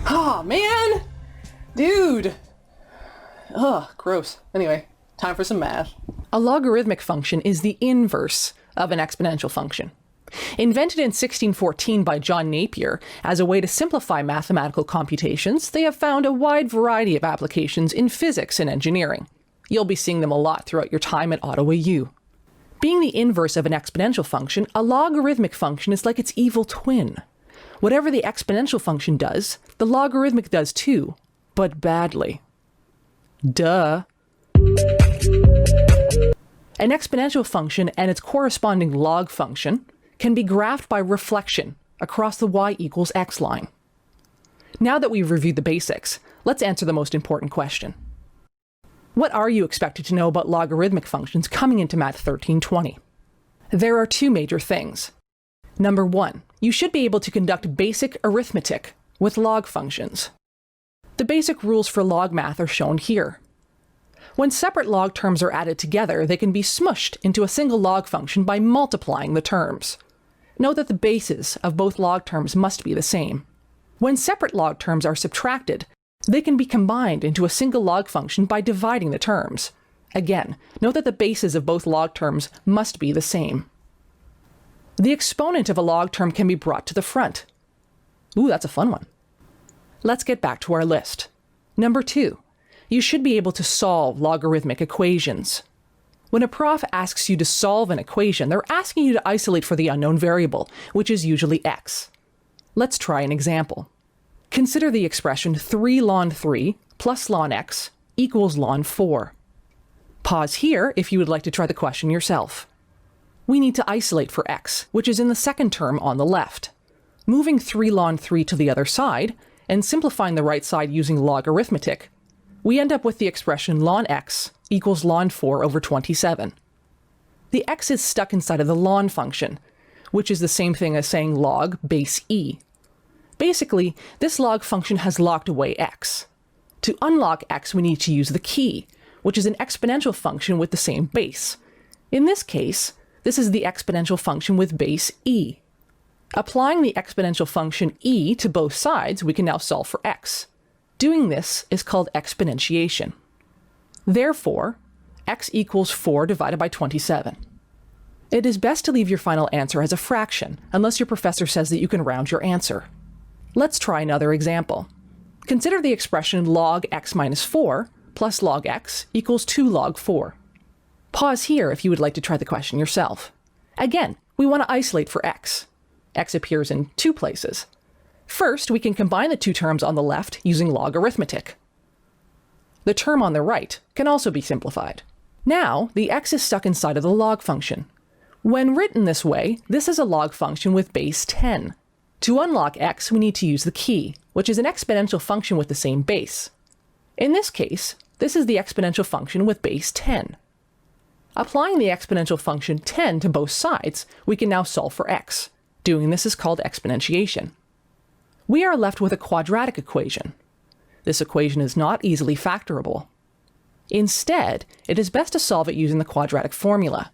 Oh, man! Dude! Ugh, gross. Anyway, time for some math. A logarithmic function is the inverse of an exponential function. Invented in 1614 by John Napier as a way to simplify mathematical computations, they have found a wide variety of applications in physics and engineering. You'll be seeing them a lot throughout your time at Ottawa U. Being the inverse of an exponential function, a logarithmic function is like its evil twin. Whatever the exponential function does, the logarithmic does too, but badly. Duh. An exponential function and its corresponding log function can be graphed by reflection across the y equals x line. Now that we've reviewed the basics, let's answer the most important question. What are you expected to know about logarithmic functions coming into Math 1320? There are two major things. Number one, you should be able to conduct basic arithmetic with log functions. The basic rules for log math are shown here. When separate log terms are added together, they can be smushed into a single log function by multiplying the terms. Note that the bases of both log terms must be the same. When separate log terms are subtracted, they can be combined into a single log function by dividing the terms. Again, note that the bases of both log terms must be the same. The exponent of a log term can be brought to the front. Ooh, that's a fun one. Let's get back to our list. Number two, you should be able to solve logarithmic equations. When a prof asks you to solve an equation, they're asking you to isolate for the unknown variable, which is usually x. Let's try an example. Consider the expression 3 ln 3 plus ln x equals ln 4. Pause here if you would like to try the question yourself. We need to isolate for x, which is in the second term on the left. Moving 3 ln 3 to the other side, and simplifying the right side using logarithmetic, we end up with the expression ln x equals ln 4 over 27. The x is stuck inside of the ln function, which is the same thing as saying log base e. Basically, this log function has locked away x. To unlock x, we need to use the key, which is an exponential function with the same base. In this case, this is the exponential function with base e. Applying the exponential function e to both sides, we can now solve for x. Doing this is called exponentiation. Therefore, x equals 4 divided by 27. It is best to leave your final answer as a fraction, unless your professor says that you can round your answer. Let's try another example. Consider the expression log x minus 4 plus log x equals 2 log 4. Pause here if you would like to try the question yourself. Again, we want to isolate for x. X appears in two places. First, we can combine the two terms on the left using logarithmetic. The term on the right can also be simplified. Now, the x is stuck inside of the log function. When written this way, this is a log function with base 10. To unlock x, we need to use the key, which is an exponential function with the same base. In this case, this is the exponential function with base 10. Applying the exponential function 10 to both sides, we can now solve for x. Doing this is called exponentiation. We are left with a quadratic equation. This equation is not easily factorable. Instead, it is best to solve it using the quadratic formula.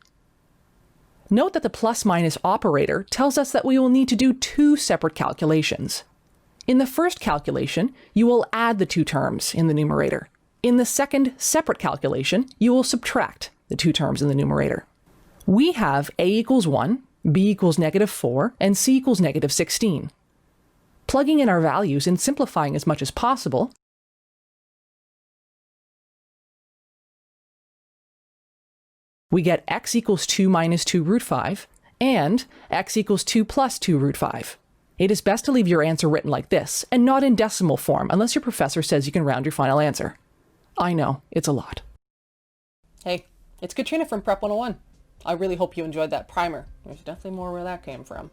Note that the plus-minus operator tells us that we will need to do two separate calculations. In the first calculation, you will add the two terms in the numerator. In the second separate calculation, you will subtract the two terms in the numerator. We have a equals 1, b equals -4, and c equals -16. Plugging in our values and simplifying as much as possible, we get x equals 2 minus 2 root 5 and x equals 2 plus 2 root 5. It is best to leave your answer written like this and not in decimal form unless your professor says you can round your final answer. I know, it's a lot. Hey, it's Katrina from Prep 101. I really hope you enjoyed that primer. There's definitely more where that came from.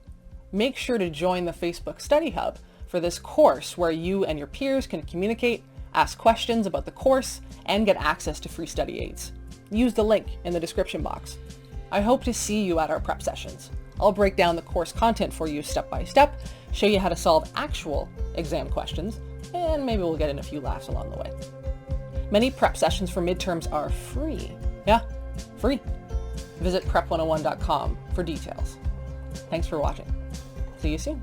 Make sure to join the Facebook Study Hub for this course where you and your peers can communicate, ask questions about the course, and get access to free study aids. Use the link in the description box. I hope to see you at our prep sessions. I'll break down the course content for you step by step, show you how to solve actual exam questions, and maybe we'll get in a few laughs along the way. Many prep sessions for midterms are free. Yeah, free. Visit prep101.com for details. Thanks for watching. See you soon.